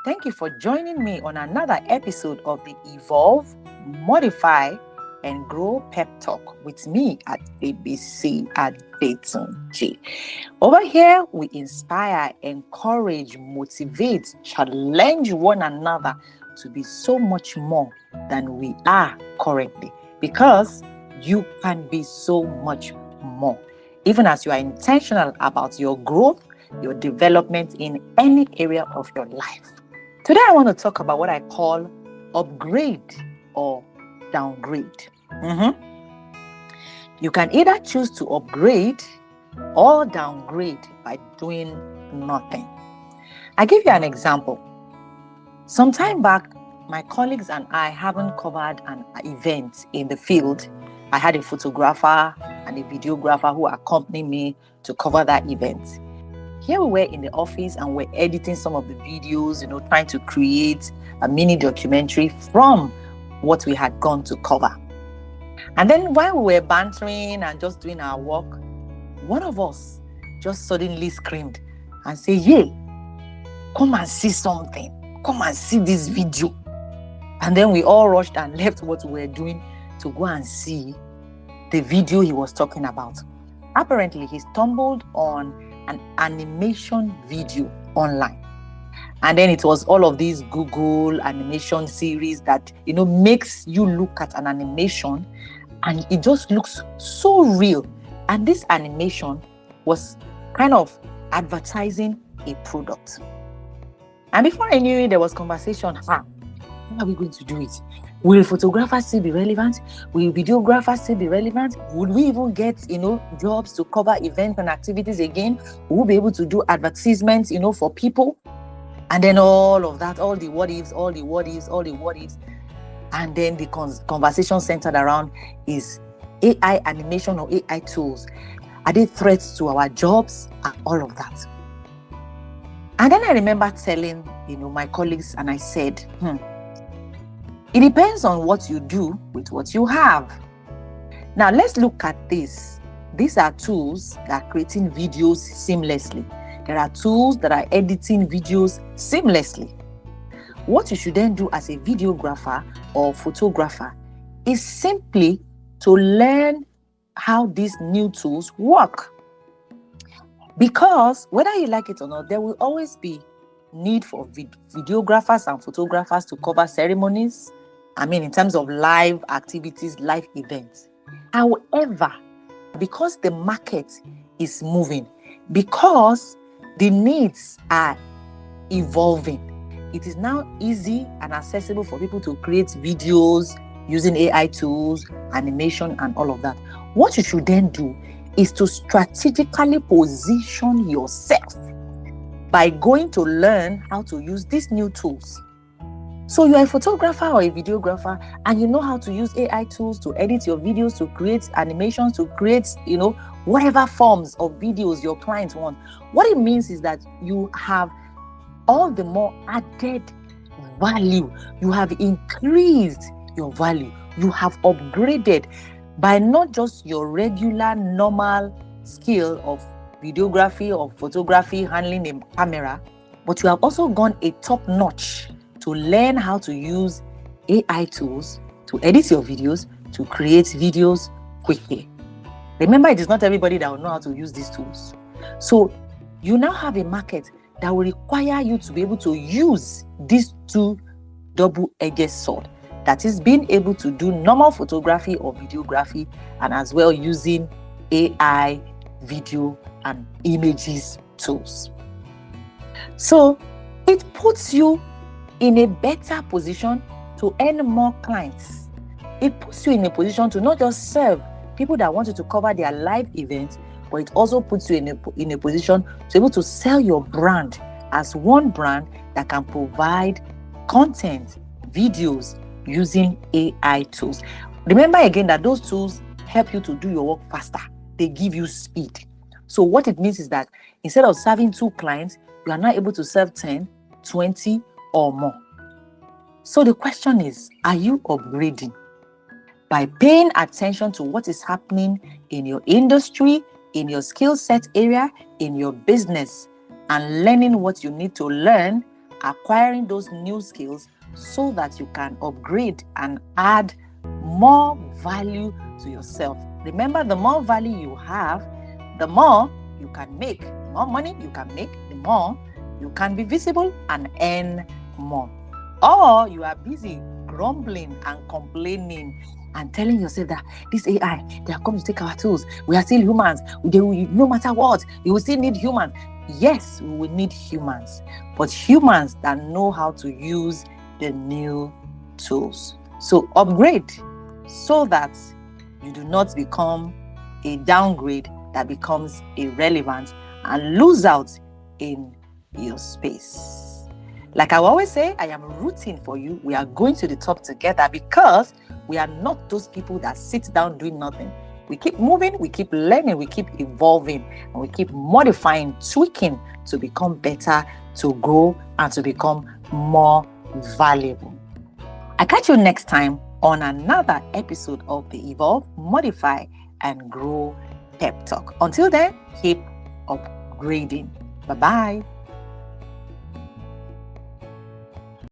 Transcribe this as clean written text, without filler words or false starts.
Thank you for joining me on another episode of the Evolve, Modify, and Grow Pep Talk with me at ABC at Dayton G. Over here, we inspire, encourage, motivate, challenge one another to be so much more than we are currently, because you can be so much more, even as you are intentional about your growth, your development in any area of your life. Today, I want to talk about what I call upgrade or downgrade. You can either choose to upgrade or downgrade by doing nothing. I give you an example. Some time back, my colleagues and I haven't covered an event in the field. I had a photographer and a videographer who accompanied me to cover that event. Here we were in the office and we're editing some of the videos, trying to create a mini documentary from what we had gone to cover. And then while we were bantering and just doing our work, one of us just suddenly screamed and said, "Hey, come and see something. Come and see this video." And then we all rushed and left what we were doing to go and see the video he was talking about. Apparently, he stumbled on an animation video online. And then it was all of these Google animation series that, makes you look at an animation and it just looks so real. And this animation was kind of advertising a product. And before I knew it, there was conversation. How are we going to do it? Will photographers still be relevant? Will videographers still be relevant? Would we even get, jobs to cover events and activities again? Will we be able to do advertisements, for people? And then all of that, all the what ifs. And then the conversation centered around is AI animation or AI tools. Are they threats to our jobs and all of that? And then I remember telling, my colleagues, and I said, it depends on what you do with what you have. Now, let's look at this. These are tools that are creating videos seamlessly. There are tools that are editing videos seamlessly. What you should then do as a videographer or photographer is simply to learn how these new tools work. Because whether you like it or not, there will always be need for videographers and photographers to cover ceremonies. In terms of live activities, live events. However, because the market is moving, because the needs are evolving, it is now easy and accessible for people to create videos using AI tools, animation, and all of that. What you should then do is to strategically position yourself by going to learn how to use these new tools. So you're a photographer or a videographer and you know how to use AI tools to edit your videos, to create animations, to create, whatever forms of videos your clients want. What it means is that you have all the more added value. You have increased your value. You have upgraded by not just your regular, normal skill of videography or photography, handling a camera, but you have also gone a top notch to learn how to use AI tools to edit your videos, to create videos quickly. Remember, it is not everybody that will know how to use these tools. So you now have a market that will require you to be able to use these two double-edged sword. That is being able to do normal photography or videography and as well using AI, video, and images tools. So it puts you in a better position to earn more clients. It puts you in a position to not just serve people that want you to cover their live events, but it also puts you in a position to be able to sell your brand as one brand that can provide content, videos using AI tools. Remember again that those tools help you to do your work faster. They give you speed. So what it means is that instead of serving 2 clients, you are now able to serve 10, 20, or more. So the question is, are you upgrading? By paying attention to what is happening in your industry, in your skill set area, in your business, and learning what you need to learn acquiring those new skills so that you can upgrade and add more value to yourself. Remember, the more value you have, the more you can make. The more money you can make, the more you can be visible and earn more. Or you are busy grumbling and complaining and telling yourself that this AI, they are coming to take our tools. We are still humans. No matter what, you will still need humans. Yes, we will need humans, but humans that know how to use the new tools. So upgrade so that you do not become a downgrade that becomes irrelevant and lose out in your space. Like I always say, I am rooting for you. We are going to the top together because we are not those people that sit down doing nothing. We keep moving, we keep learning, we keep evolving, and we keep modifying, tweaking to become better, to grow, and to become more valuable. I catch you next time on another episode of the Evolve, Modify, and Grow Pep Talk. Until then, keep upgrading. Bye-bye.